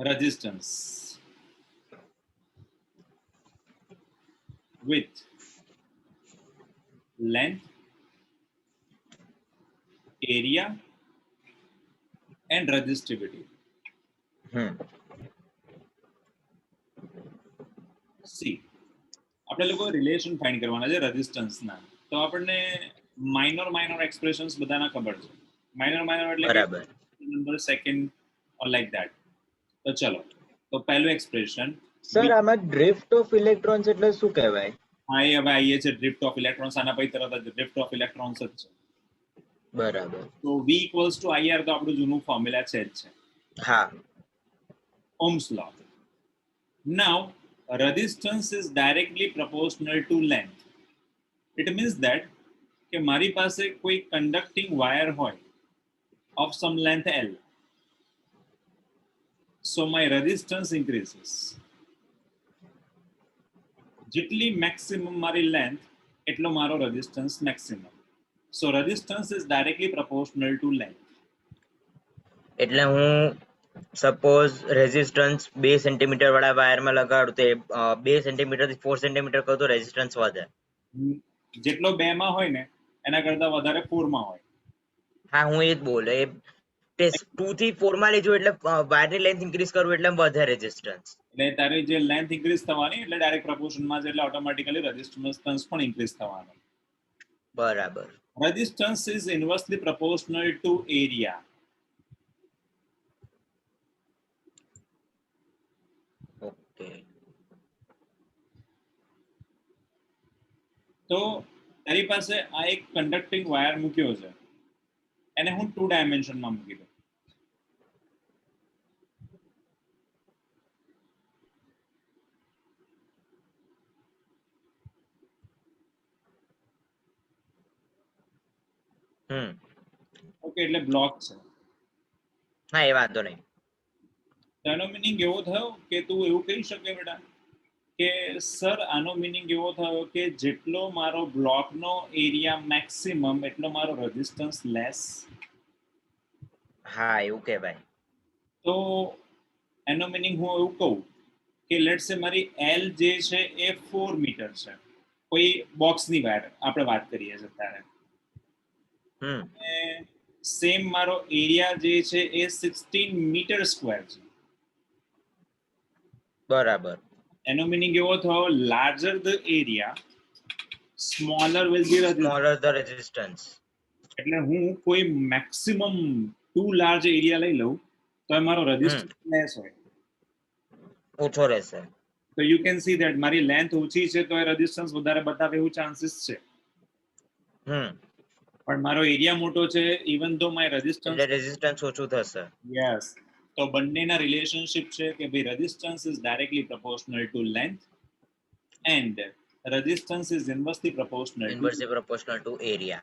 resistance with length, area and resistivity. C આપણે લોકો relation find કરવાના છે રેઝિસ્ટન્સના. તો આપણને માઇનર એક્સપ્રેશન્સ બધાના ખબર છે. માઇનર એટલે બરાબર number second or like that. તો ચલો, તો પહેલું એક્સપ્રેશન સર આમાં ડ્રિફ્ટ ઓફ ઇલેક્ટ્રોન્સ એટલે શું કહેવાય? હા, એ હવે આવીએ છે ડ્રિફ્ટ ઓફ ઇલેક્ટ્રોન્સ. આના પછી તરત જ ડ્રિફ્ટ ઓફ ઇલેક્ટ્રોન્સ જ છે. બરાબર. તો V = IR તો આપણું જૂનું ફોર્મ્યુલા છે જ છે. હા. Ohm's law. Now, resistance is directly proportional to length. It means that કે મારી પાસે કોઈ conducting wire હોય of some length L. So my resistance increases. જેટલી maximum મારી length એટલો મારો resistance maximum. So resistance is directly proportional to length. એટલે હું સપોઝ રેઝિસ્ટન્સ 2 સેન્ટીમીટર વાળા વાયરમાં લગાડું તો 2 સેન્ટીમીટર થી 4 સેન્ટીમીટર કહું તો રેઝિસ્ટન્સ વધે. જેટલો 2 માં હોય ને એના કરતા વધારે 4 માં હોય. હા, હું એ જ બોલે. 2 થી 4 માં લેજો એટલે વાયરની લેન્થ ઇન્ક્રીઝ કરવું એટલે વધે રેઝિસ્ટન્સ. એટલે તારી જે લેન્થ ઇન્ક્રીઝ થવાની એટલે ડાયરેક્ટ પ્રપોર્શનમાં છે એટલે ઓટોમેટિકલી રેઝિસ્ટન્સ પણ ઇન્ક્રીઝ થવાનો. બરાબર. Resistance is inversely proportional to area. Okay. તો તારી પાસે આ એક કન્ડક્ટિંગ વાયર મૂક્યો છે, એને હું 2 ડાયમેન્શનમાં મૂકી દઉં. ઓકે, એટલે બ્લોક છે. હા, એ વાંધો નહીં. તેનો મીનિંગ એવો થયો કે તું એવું કહી શકે બેટા કે સર આનો મીનિંગ એવો થયો કે જેટલો મારો બ્લોકનો એરિયા મેક્સિમમ એટલો મારો રેઝિસ્ટન્સ લેસ. હા, એવું કહેવાય. તો એનો મીનિંગ હું એવું કહું કે લેટ્સ સે મારી એલ જે છે એ 4 મીટર છે. કોઈ બોક્સની વાયર આપણે વાત કરીએ છીએ ત્યારે. સેમ મારો એરિયા જે છે એ 16 મીટર સ્ક્વેર છે. બરાબર. એનો મીનિંગ એવો થયો larger the area smaller will be the resistance. એટલે હું કોઈ મેક્સિમમ 2 લાર્જ એરિયા લઈ લઉં તો મારો રેઝિસ્ટન્સ લેસ હોય, ઓછો રહેશે. તો યુ કેન સી ધેટ મારી લેન્થ ઓછી છે તો એ રેઝિસ્ટન્સ વધારે બતાવે એવું ચાન્સીસ છે. પણ મારો એરિયા મોટો છે ઇવન ધો માય રેઝિસ્ટન્સ ઓછું થશે. યસ. તો બંનેના રિલેશનશિપ છે કે ભાઈ resistance is directly proportional to length and resistance is inversely proportional to area.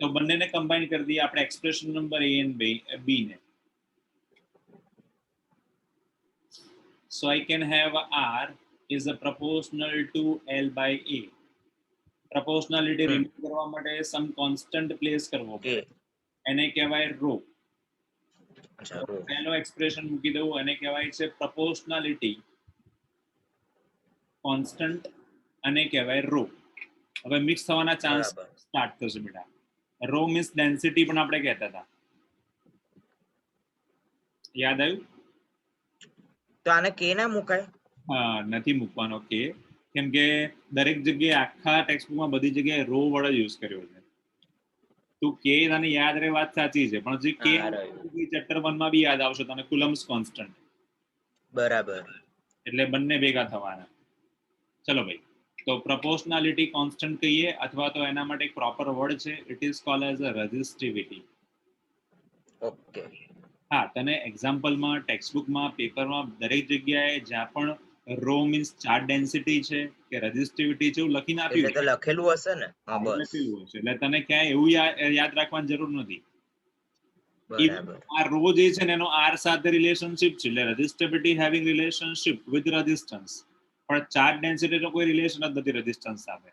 તો બંનેને કમ્બાઈન કરી દઈએ આપણે expression number A and B ને. So I can have R is a proportional to L by A. Proportionality remove કરવા માટે some constant place કરવો પડે, એને કહેવાય rho. પહેલો એક્સપ્રેશન મૂકી દઉં, એને કહેવાય છે proportionality constant અને કહેવાય rho. હવે મિક્સ થવાના ચાન્સ સ્ટાર્ટ થશે બેટા. rho મીન્સ ડેન્સિટી પણ આપણે કહેતા હતા, યાદ આવ્યું? તો આને કે ના મુકાય? હા, નથી મૂકવાનો કે, કેમ કે દરેક જગ્યાએ આખા ટેક્સ્ટબુકમાં બધી જગ્યાએ રો વર્ડ જ યુઝ કર્યો છે. તું કે તને યાદ રહે વાત સાચી છે, પણ જે કે ચેપ્ટર 1 માં બી યાદ આવશે તને, કુલમ્સ કોન્સ્ટન્ટ. બરાબર. એટલે બંને ભેગા થવાના. ચલો ભાઈ, તો પ્રોપોર્શનાલિટી કોન્સ્ટન્ટ કહીએ અથવા તો એના માટે એક પ્રોપર વર્ડ છે, it is called as a resistivity. Okay. હા, તને એક્ઝામ્પલમાં ટેક્સ્ટબુકમાં પેપરમાં દરેક જગ્યાએ જ્યાં પણ રો મીન્સ ચાર્જ ડેન્સિટી છે કે રેઝિસ્ટિવિટી છે એવું લખીને આપ્યું એટલે તો લખેલું હશે ને? હા, બસ લખેલું હશે, એટલે તને ક્યાંય એવું યાદ રાખવાની જરૂર નથી. બરાબર. આ રો જે છે ને એનો R સાથે રિલેશનશિપ છે, એટલે resistivity having relationship with resistance, પણ ચાર્જ ડેન્સિટી નો કોઈ રિલેશન જ નથી રેઝિસ્ટન્સ સાથે.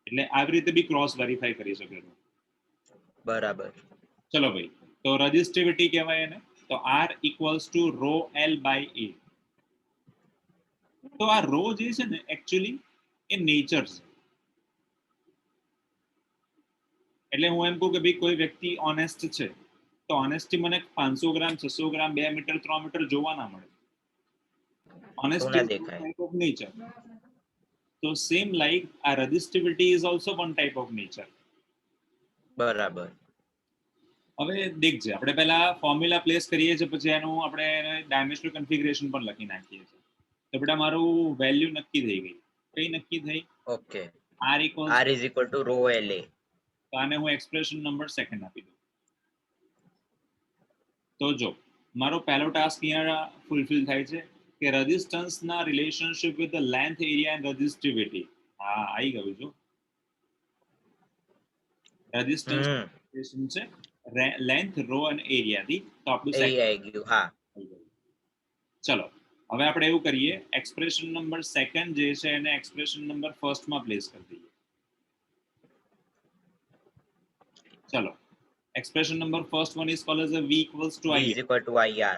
એટલે આવી રીતે બી ક્રોસ વેરીફાઈ કરી શકે છે. બરાબર. ચલો ભાઈ, તો રેઝિસ્ટિવિટી કહેવાય એને. તો તો R equals to rho L by A. તો આ રો જે છે ને એકચ્યુઅલી એ નેચર છે. એટલે હું એમ કહું કે ભાઈ કોઈ વ્યક્તિ ઓનેસ્ટ છે તો ઓનેસ્ટી મને 500 ગ્રામ 600 ગ્રામ 2 મીટર 3 મીટર જોવા ના મળે. Honesty ના is one દેખાય. type of nature. So same like our resistivity is also one type of nature. બરાબર. હવે દેખજે આપણે પહેલા ફોર્મ્યુલા પ્લેસ કરીએ છીએ પછી એનું આપણે ડાયમેન્શનલ કન્ફિગરેશન પણ લખી નાખીએ છીએ. તો બેટા મારું વેલ્યુ નક્કી થઈ ગઈ. કઈ નક્કી થઈ? Okay. R equals R is equal to rho LA. તો આને હું એક્સપ્રેશન નંબર સેકન્ડ આપી દઉં. તો જો મારો પહેલો ટાસ્ક અહીંયા ફૂલફિલ થાય છે કે રેઝિસ્ટન્સના relationship with the length area and resistivity. હા આવી ગયું જો. રેઝિસ્ટન્સ રિલેશન છે લેન્થ રો અને એરિયા થી. તો આપણું એ સેકન્ડ આવી ગયું. હા. ચલો હવે આપણે એવું કરીએ એક્સપ્રેશન નંબર સેકન્ડ જે છે એને એક્સપ્રેશન નંબર ફર્સ્ટ માં પ્લેસ કરી દઈએ. ચલો expression number first one is called as a V equals to V I is equal to IR.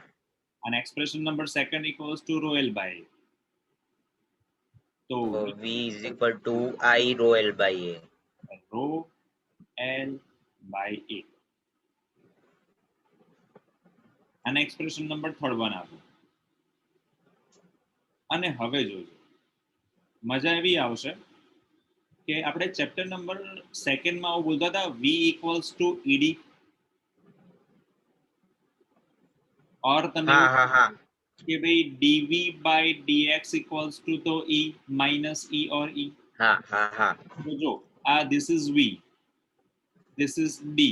and expression number second equals to rho L by A. So So V is equal to I rho L by A. rho L by A. અને expression number third one આપો. અને હવે જોજો મજા એવી આવશે કે આપણે ચેપ્ટર નંબર સેકન્ડમાં આવું બોલતા હતા V equals to ED और તમે હા હા હા. કે ભાઈ dv by dx equals to તો E minus E or E. હા હા હા. તો જો આ this is V, this is D,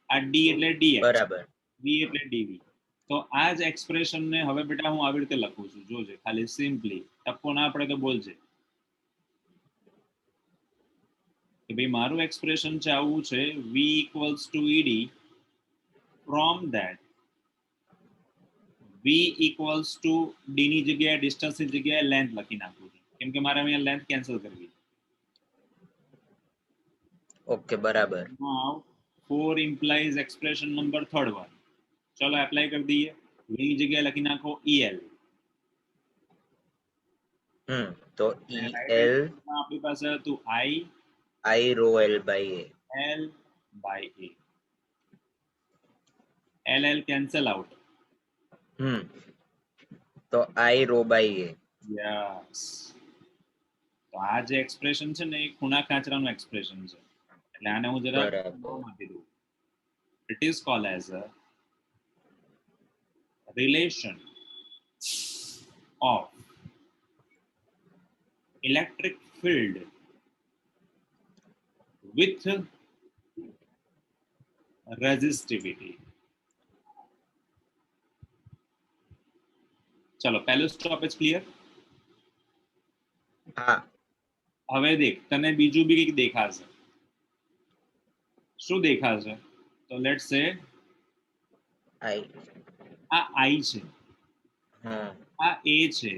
આ D એટલે dx, બરાબર. V એટલે dv. તો આ જ એક્સપ્રેશન ને હવે બેટા હું આવી રીતે લખું છું. જોજે ખાલી સિમ્પલી ટપ્પો ના પડે તો બોલજે કે ભાઈ મારું એક્સપ્રેશન છે આવું છે V equals to ED from that V equals to D ની જગ્યાએ ડિસ્ટન્સ ની જગ્યાએ લેન્થ લખી નાખું છું કેમ કે મારે અહીંયા લેન્થ કેન્સલ કરવી. ઓકે બરાબર. Now 4 implies expression number third one. चलो अप्लाई कर दिए. V ની જગ્યાએ લખી નાખો EL. તો EL આપણી પાસે હતું I rho L by A. L by A. LL cancel out. તો I rho by A. Yes. તો આ જે એક્સપ્રેશન છે ને એ ખૂણા ખાંચરાનું એક્સપ્રેશન છે એટલે આને હું જરા નામ આપી દઉં. It is called as a relation of electric field with resistivity. ચલો પહેલું સ્ટોપેજ ક્લિયર. હા. હવે દેખ તને બીજું બી કંઈક દેખાશે. શું દેખાશે? તો લેટ્સ સે I. આ I છે, આ A છે.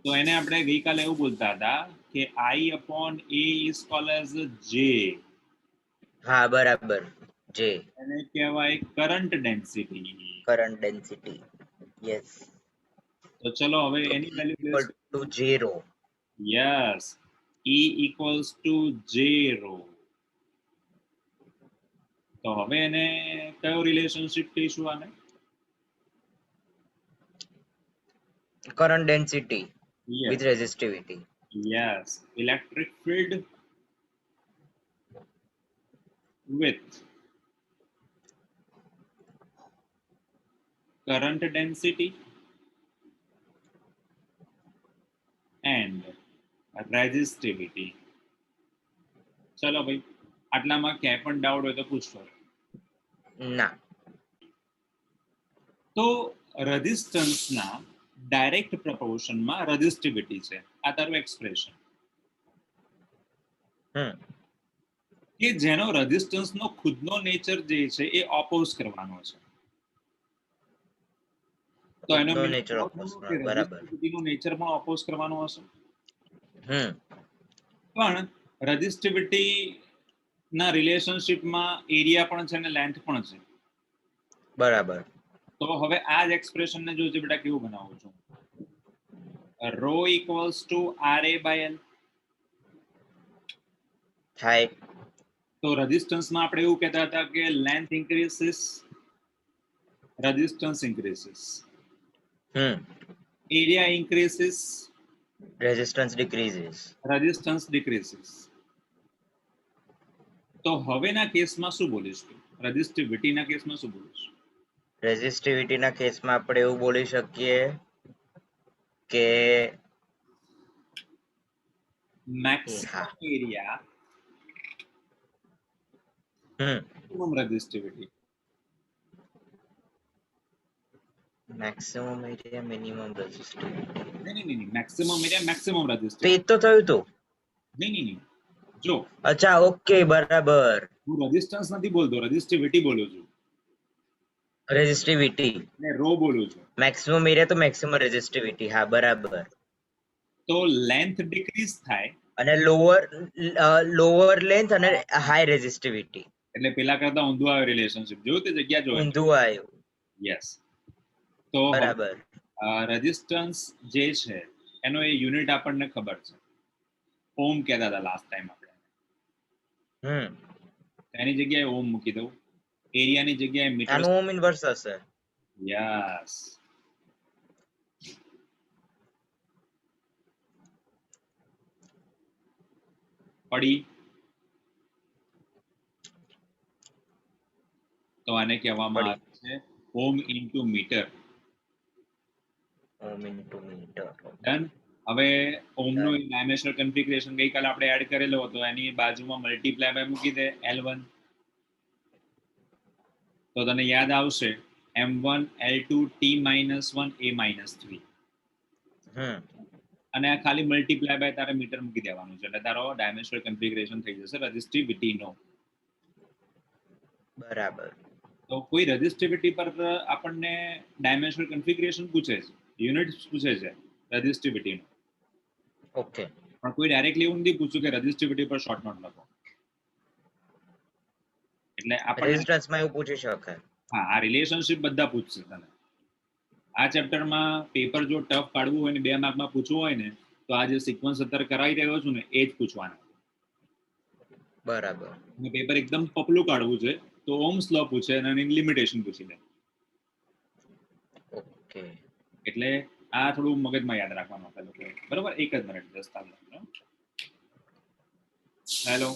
તો એને આપણે ગઈકાલે એવું બોલતા હતા કે I upon A is called as J. હા બરાબર. J. એને કહેવાય current density. Current density. Yes. તો ચલો હવે એની value equal to 0. Yes E equals to J rho. તો હવે એને કયો રિલેશનશિપ કહીશું આને? Current density Yes. with resistivity. Yes, electric field with current density and resistivity. ચલો ભાઈ આટલામાં ક્યાંય પણ ડાઉટ હોય તો પૂછો. ના. તો રેઝિસ્ટન્સના ડાયરેક્ટ પ્રપોર્શનમાં રેઝિસ્ટિવિટી છે. આ તારું એક્સપ્રેશન કે જેનો રેઝિસ્ટન્સનો ખુદનો નેચર જે છે એ ઓપોઝ કરવાનો છે. તો એનો નેચર ઓપોઝ. બરાબર. રેઝિસ્ટિવિટીનો નેચર પણ ઓપોઝ કરવાનો હશે. પણ રેઝિસ્ટિવિટી ના રિલેશનશિપમાં એરિયા પણ છે અને લેન્થ પણ છે. બરાબર. તો હવે આ જ એક્સપ્રેશન ને જોજે બેટા કેવું બનાવું છું, rho equals to RA by L. થાય. તો રેઝિસ્ટન્સમાં આપણે એવું કહેતા હતા કે length increases, resistance increases, area increases, resistance decreases. Resistance decreases. તો હવેના કેસમાં શું બોલીશ, રેઝિસ્ટિવિટીના કેસમાં શું બોલીશ? રેઝિસ્ટિવિટીના કેસમાં આપણે એવું બોલી શકીએ કે maximum area minimum resistivity. Maximum area minimum resistivity. નહીં, મેક્સિમમ એરિયા મેક્સિમમ તો રેઝિસ્ટિવિટી. એ તો થયું તો. નહીં. જો અચ્છા, ઓકે, બરાબર. હું રેઝિસ્ટન્સ નથી બોલતો, રેઝિસ્ટિવિટી બોલું છું. રેઝિસ્ટિવિટી ને રો બોલું છું. મેક્સિમમ એરિયા તો મેક્સિમમ રેઝિસ્ટિવિટી. હા, બરાબર. તો લેન્થ ડિક્રીઝ થાય અને લોઅર લેન્થ અને હાઈ રેઝિસ્ટિવિટી. એટલે પેલા કરતા ઊંધું આવે રિલેશનશિપ. જોયું તે જગ્યા જોવે. ઊંધું આવ્યું. યસ. તો બરાબર. રેઝિસ્ટન્સ જે છે એનો એ યુનિટ આપણને ખબર છે, ઓમ કહેતા હતા લાસ્ટ ટાઈમ આપણે. એની જગ્યાએ ઓમ મૂકી દઉં, એરિયાની જગ્યાએ મીટર. આનું ઓમ ઇન્વર્સ હશે. યસ. પડી. તો આને કહેવામાં આવે છે ઓમ ઇન્ટુ મીટર. ઓમ ઇન્ટુ મીટર. ડન. હવે ઓમનું ડાયમેન્શનલ કન્ફિગરેશન ગઈકાલે આપણે એડ કરેલો હતો, એની બાજુમાં મલ્ટીપ્લાય બાય મૂકી દે L1. તો તને યાદ આવશે M1 L2 T-1 A-3. અને આ ખાલી મલ્ટીપ્લાય બાય તારે મીટર મૂકી દેવાનું છે એટલે તારો ડાયમેન્શનલ કન્ફિગરેશન થઈ જશે રેઝિસ્ટિવિટીનો. બરાબર. તો કોઈ રેઝિસ્ટિવિટી પર આપણને ડાયમેન્શનલ કન્ફિગરેશન પૂછે છે, યુનિટ પૂછે છે રેઝિસ્ટિવિટીનો. ઓકે. પણ કોઈ ડાયરેક્ટલી એવું નથી પૂછ્યું કે રેઝિસ્ટિવિટી પર શોર્ટ નોટ લખો. એટલે આપણે રેઝિસ્ટન્સમાં એવું પૂછી શકે. હા, આ રિલેશનશિપ બધા પૂછશે તને. આ ચેપ્ટરમાં પેપર જો ટફ કાઢવું હોય ને 2 માર્કમાં પૂછવું હોય ને તો આ જે સિક્વન્સ અત્યારે કરાવી રહ્યો છું ને એ જ પૂછવાના. બરાબર. અને પેપર એકદમ પપલું કાઢવું છે તો ઓહ્મ્સ લો પૂછે અને એની લિમિટેશન પૂછી લે. ઓકે. એટલે આ થોડું મગજમાં યાદ રાખવાનું આપણે લોકો. બરાબર, એક જ મિનિટ, 10 તારીખ. હેલો.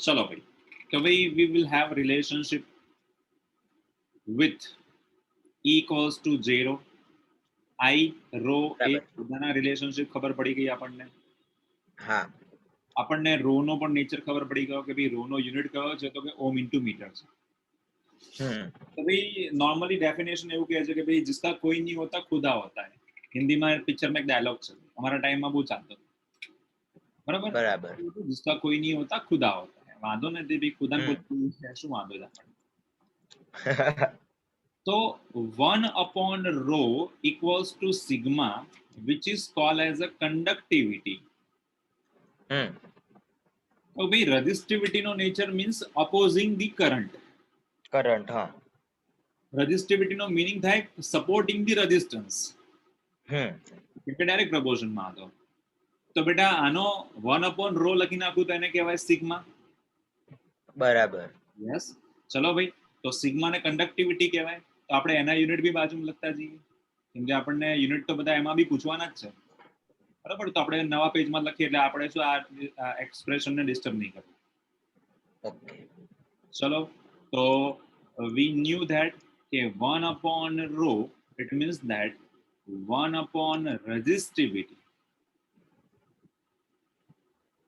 ચલો ભાઈ, તો ભાઈ we will have relationship with E equals to 0. I row એ બધાના રિલેશનશિપ ખબર પડી ગઈ આપણને. હા. આપણને રો નો પણ નેચર ખબર પડી ગયો કે ભાઈ રો નો યુનિટ કયો છે તો કે ઓમ ઇન્ટુ મીટર છે. तो भाई नॉर्मली डेफिनेशन એવું કહે છે કે ભાઈ जिसका कोई नहीं होता खुदा होता है. हिंदीમાં પિક્ચર में एक डायलॉग છે हमारा टाइम में બહુ ચાલતો બરાબર બરાબર. जिसका कोई नहीं होता खुदा होता है વાંધો નથી ભાઈ ખુદાને કોઈ શું વાંધો છે આપણને. So 1 upon rho equals to sigma, which is called as a conductivity. So भाई resistivity no nature means opposing the current. Current, हाँ. Resistivity no meaning થાય supporting the resistance. એટલે ડાયરેક્ટ પ્રપોર્શન માં હતો. તો બેટા આનો 1 upon rho લખી નાખું તો એને કહેવાય સિગ્મા. બરાબર. યસ. ચલો ભાઈ તો સિગ્મા ને કંડક્ટિવિટી કહેવાય. તો આપણે એના યુનિટ બી બાજુમાં લખતા જઈએ કેમ કે આપણને યુનિટ તો બધા એમાં બી પૂછવાના જ છે બરાબર. તો આપણે નવા પેજમાં લખીએ એટલે આપણે શું આ એક્સપ્રેશનને ડિસ્ટર્બ નહીં કરવું. ઓકે ચલો તો we knew that કે 1 upon rho it means that 1 upon resistivity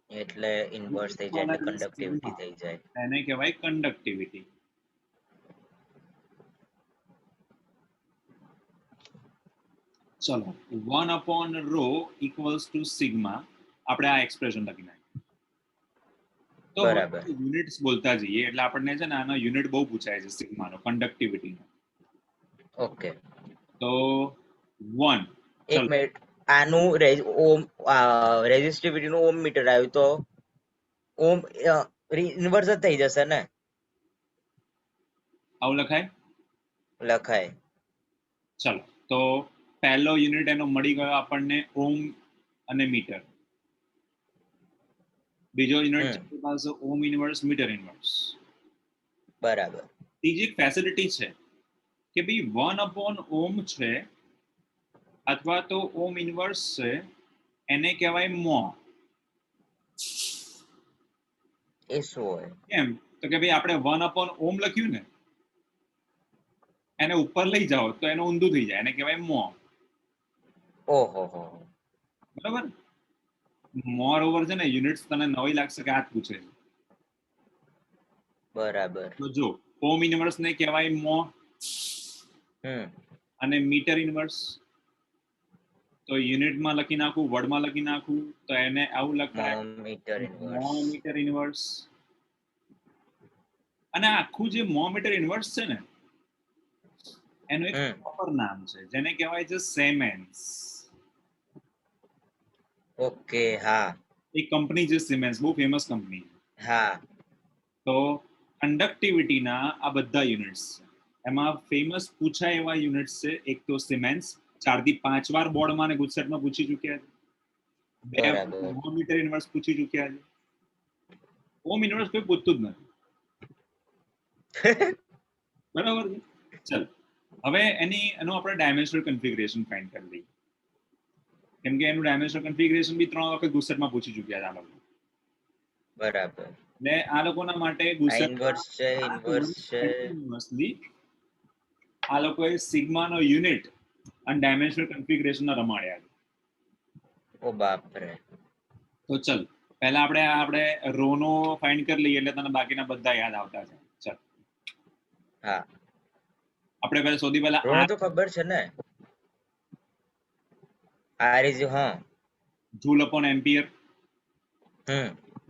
એટલે ઇન્વર્સ થઈ જાય એટલે કંડક્ટિવિટી થઈ જાય એને કહેવાય કંડક્ટિવિટી. ચલો 1 upon rho equals to sigma આપણે આ એક્સપ્રેશન લખી નાખીએ. તો યુનિટ્સ બોલતા જઈએ એટલે આપણને છે ને આનો યુનિટ બહુ પૂછાય છે સિગ્માનો કંડક્ટિવિટીનો. ઓકે તો 1 એક મિનિટ આનું ઓમ રેઝિસ્ટિવિટી નું ઓમ મીટર આવ્યું તો ઓમ ઇન્વર્સ જ થઈ જશે ને. આવું લખાય લખાય. ચલો તો પહેલો યુનિટ એનો મળી ગયો આપણને ઓમ અને મીટર. બીજો યુનિટ પાસે ઓમ ઇન્વર્સ મીટર ઇન્વર્સ. બરાબર. ત્રીજી એક ફેસિલિટી છે કે ભાઈ 1 upon ઓમ છે અથવા તો ઓમ ઇન્વર્સ છે એને કહેવાય મો. એ શું હોય? કેમ તો કે ભાઈ આપણે 1 upon ઓમ લખ્યું ને એને ઉપર લઈ જાઓ તો એનું ઊંધું થઈ જાય એને કહેવાય મો. ઓહો હો બરાબર. મોર ઓવર છે ને યુનિટ્સ તને નવી લાગશે કે આ જ પૂછે છે. બરાબર. તો જો ઓમ ઇન્વર્સ ને કહેવાય મો અને મીટર ઇન્વર્સ તો યુનિટમાં લખી નાખું વર્ડમાં લખી નાખું તો એને આવું લખાય મો મીટર ઇન્વર્સ. અને આખું જે મો મીટર ઇન્વર્સ છે ને એનું એક પ્રોપર નામ છે જેને કહેવાય છે સિમેન્સ. ઓકે હા. એક કંપની છે સિમેન્સ બહુ ફેમસ કંપની. હા. તો કંડક્ટિવિટીના આ બધા યુનિટ્સ છે એમાં ફેમસ પૂછાય એવા યુનિટ્સ છે. એક તો સિમેન્સ 4 થી 5 વાર બોર્ડમાં અને ગુજસેટમાં પૂછી ચૂક્યા છે. 2 ઓમ મીટર ઇન્વર્સ પૂછી ચૂક્યા છે. ઓમ ઇન્વર્સ કોઈ પૂછતું જ નથી. બરાબર છે. ચલ હવે એનું આપણે ડાયમેન્શનલ કન્ફિગરેશન ફાઇન્ડ કરી લઈએ કેમ કે એનું ડાયમેન્શનલ કન્ફિગરેશન બી 3 વખત ગુજસેટમાં પૂછી ચૂક્યા છે આ લોકો. બરાબર. ને આ લોકોના માટે ગુજસેટ ઇન્વર્સ છે કન્ટિન્યુઅસલી આ લોકોએ સિગ્માનો યુનિટ અને ડાયમેન્શનલ કન્ફિગરેશનના રમાડ્યા છે. ઓ બાપ રે. તો ચલ પહેલા આપણે રોનો ફાઇન્ડ કરી લઈએ એટલે તને બાકીના બધા યાદ આવતા છે. ચલ હા આપણે પહેલા સૌથી પહેલા રોનો તો ખબર છે ને. આર ઇઝ હા joule upon ampere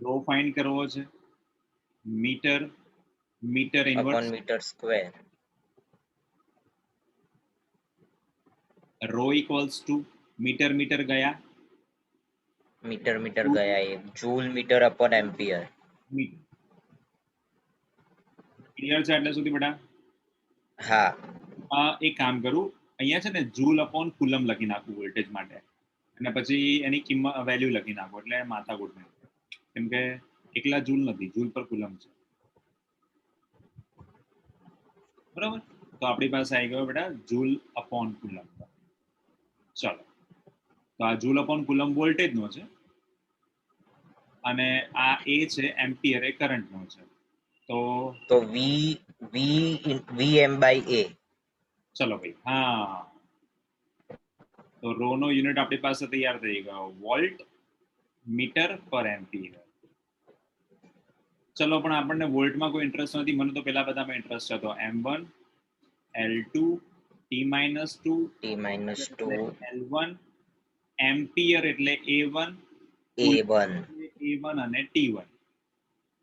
rho find કરવો છે. Meter inverse upon meter square rho equals to meter ગયા એ joule meter upon ampere. Clear છે એટલે સુધી બેટા? હા. એક કામ કરું અહીંયા છે ને જૂલ અપોન કુલમ લખી નાખું વોલ્ટેજ માટે અને પછી એની કિંમત વેલ્યુ લખી નાખો એટલે માથાકૂટ નહીં કેમ કે એકલા જૂલ નથી જૂલ પર કુલમ છે. બરાબર. તો આપણી પાસે આવી ગયો બેટા જૂલ અપોન કુલમ. ચલો તો આ જૂલ અપોન કુલમ વોલ્ટેજ નો છે અને આ એ છે એમ્પિયર એ કરંટ નો છે. તો વી એમ બાય એ. ચલો ભાઈ હા તો રો નો યુનિટ આપણી પાસે તૈયાર થઈ ગયો વોલ્ટ મીટર પર એમ્પિયર. ચલો પણ આપણને વોલ્ટમાં કોઈ ઇન્ટરેસ્ટ નથી, મને તો પેલા બધામાં ઇન્ટરેસ્ટ હતો. m1 l2 t-2 t-2 l1 ampere એટલે a1 a1 a1 અને t1.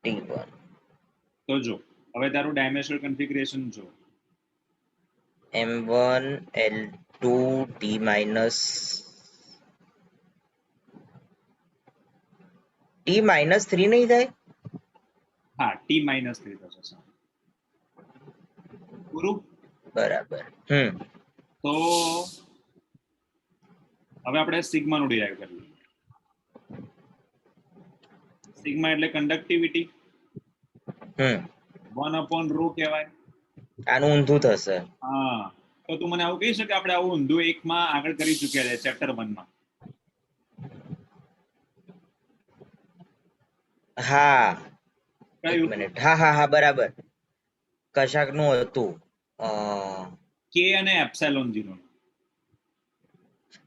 t1 તો જો હવે તારું ડાયમેન્શનલ કન્ફિગરેશન જો m1 l2 t minus t-3 નહીં થાય? હા t-3 થશે પૂરું. બરાબર. તો હવે આપણે સિગ્મા નું ડિરાઈવ કરીએ. સિગ્મા એટલે કન્ડક્ટિવિટી 1/ρ કહેવાય. આનું ઊંધું થશે. હા, તો તું મને આવું કહી શકે આપણે આવું ઊંધું એકમાં આગળ કરી ચૂક્યા છે ચેપ્ટર 1 માં. હા, એક કયું? મિનિટ. હા બરાબર. કશાક નું હતું કે અને એપ્સિલોન 0.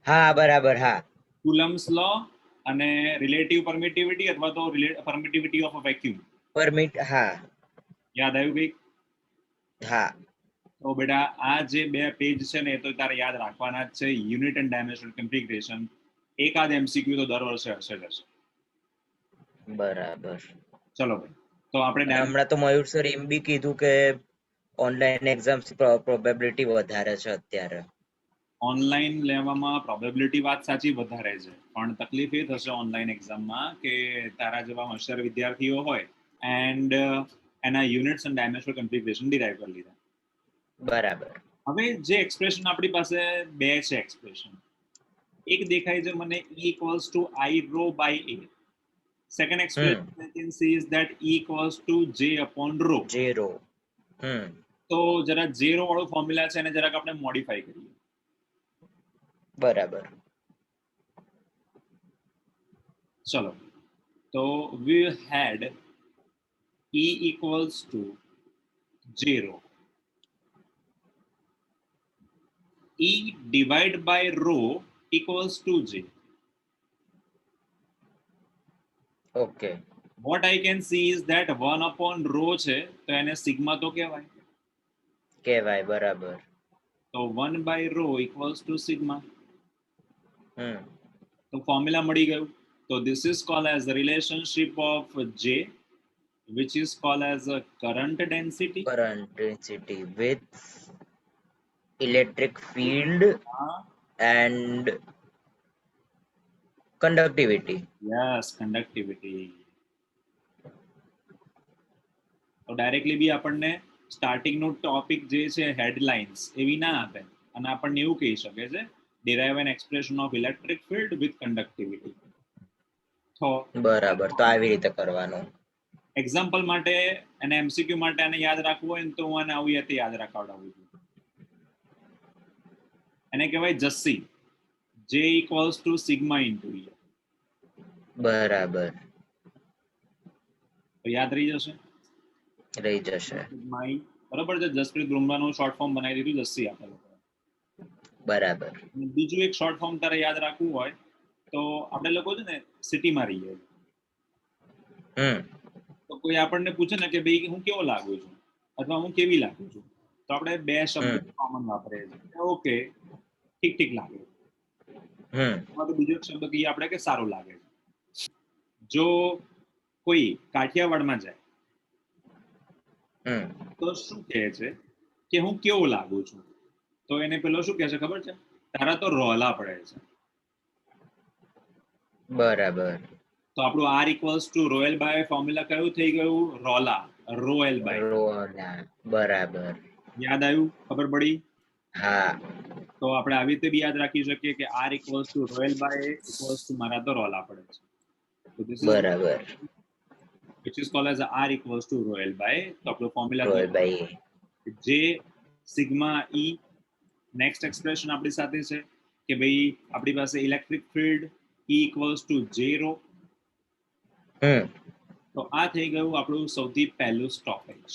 હા બરાબર. હા, કુલમ્સ લો અને રિલેટિવ પરમિટિવિટી અથવા તો પરમિટિવિટી ઓફ અ વેક્યુમ. હા યાદ આવ્યું કઈક? હા. તો બેટા આ જે બે પેજ છે ને એ તો તારે યાદ રાખવાના જ છે. યુનિટ એન્ડ ડાયમેન્શનલ કન્ફિગરેશન એકાદ MCQ તો દર વર્ષે હશે જ હશે. બરાબર. ચલો ભાઈ, તો આપણે હમણાં તો મયુર સર એમ બી કીધું કે ઓનલાઈન એક્ઝામ્સ પ્રોબેબિલિટી વધારે છે અત્યારે. ઓનલાઈન લેવામાં પ્રોબેબિલિટી વાત સાચી વધારે છે, પણ તકલીફ એ થશે ઓનલાઈન એક્ઝામમાં કે તારા જેવા હોશિયાર વિદ્યાર્થીઓ હોય એન્ડ એના units and dimensional configuration derive કરી લીધા. બરાબર. હવે જે એક્સપ્રેશન આપણી પાસે બે છે એક્સપ્રેશન. એક દેખાય છે મને E = I rho by A. Second expression I can see is that E = J/ρ. J/ρ. તો જરા J/ρ વાળો ફોર્મ્યુલા છે એને જરાક આપણે મોડિફાઈ કરીએ. બરાબર. ચલો, તો we had E = J/ρ. E divided by rho equals to J. Okay. What I can see is that 1/ρ છે તો એને સિગ્મા તો કહેવાય. બરાબર. તો 1/ρ = સિગ્મા. તો ફોર્મ્યુલા મળી ગયું. તો this is called as the relationship of J, which is called as a current density with electric field and conductivity. Yes, conductivity. તો ડાયરેક્ટલી બી આપણને સ્ટાર્ટિંગ નો ટોપિક જે છે હેડલાઇન્સ એવી ના આપે અને આપણને એવું કહી શકે છે derive an expression of electric field with conductivity. તો બરાબર, તો આવી રીતે કરવાનું. એક્ઝામ્પલ માટે અને MCQ માટે આને યાદ રાખવું હોય ને તો હું આને આવી રીતે યાદ રાખાવડાવું છું. એને કહેવાય Jassi. J = sigma into E. બરાબર. તો યાદ રહી જશે. સિગ્મા E બરાબર છે. જસપ્રીત બુમરાનું શોર્ટ ફોર્મ બનાવી દીધું જસ્સી આપણે લોકો. બરાબર. બીજું એક શોર્ટ ફોર્મ તારે યાદ રાખવું હોય તો આપણે લોકો છે ને સિટીમાં રહીએ. તો કોઈ આપણને પૂછે ને કે ભાઈ હું કેવો લાગુ છું અથવા હું કેવી લાગુ છું, તો આપણે બે શબ્દ કોમન વાપરીએ છીએ. ઓકે, ઠીક ઠીક લાગે. તો બીજો એક શબ્દ કહીએ આપણે કે સારું લાગે છે. જો કોઈ કાઠિયાવાડમાં જાય તો શું કહે છે કે હું કેવો લાગુ છું, તો એને પેલો શું કહે છે ખબર છે? તારા તો રોલા પડે છે. બરાબર. તો આપણું R = રોયલ બાય ફોર્મ્યુલા કયું થઈ ગયું? Rola, royal by. બરાબર. યાદ આવ્યું? ખબર પડી? હા. તો આપણે આવી રીતે બી યાદ રાખી શકીએ કે R = રોયલ બાય મારા તો રોલા પડે છે. તો this is બરાબર. which is called as R = rho L by. તો આપણું formula rho L by J sigma E. Next expression આપણી સાથે છે કે ભાઈ આપણી પાસે ઇલેક્ટ્રિક ફિલ્ડ E = J/ρ. તો આ થઈ ગયું આપણું સૌથી પહેલું સ્ટોપેજ.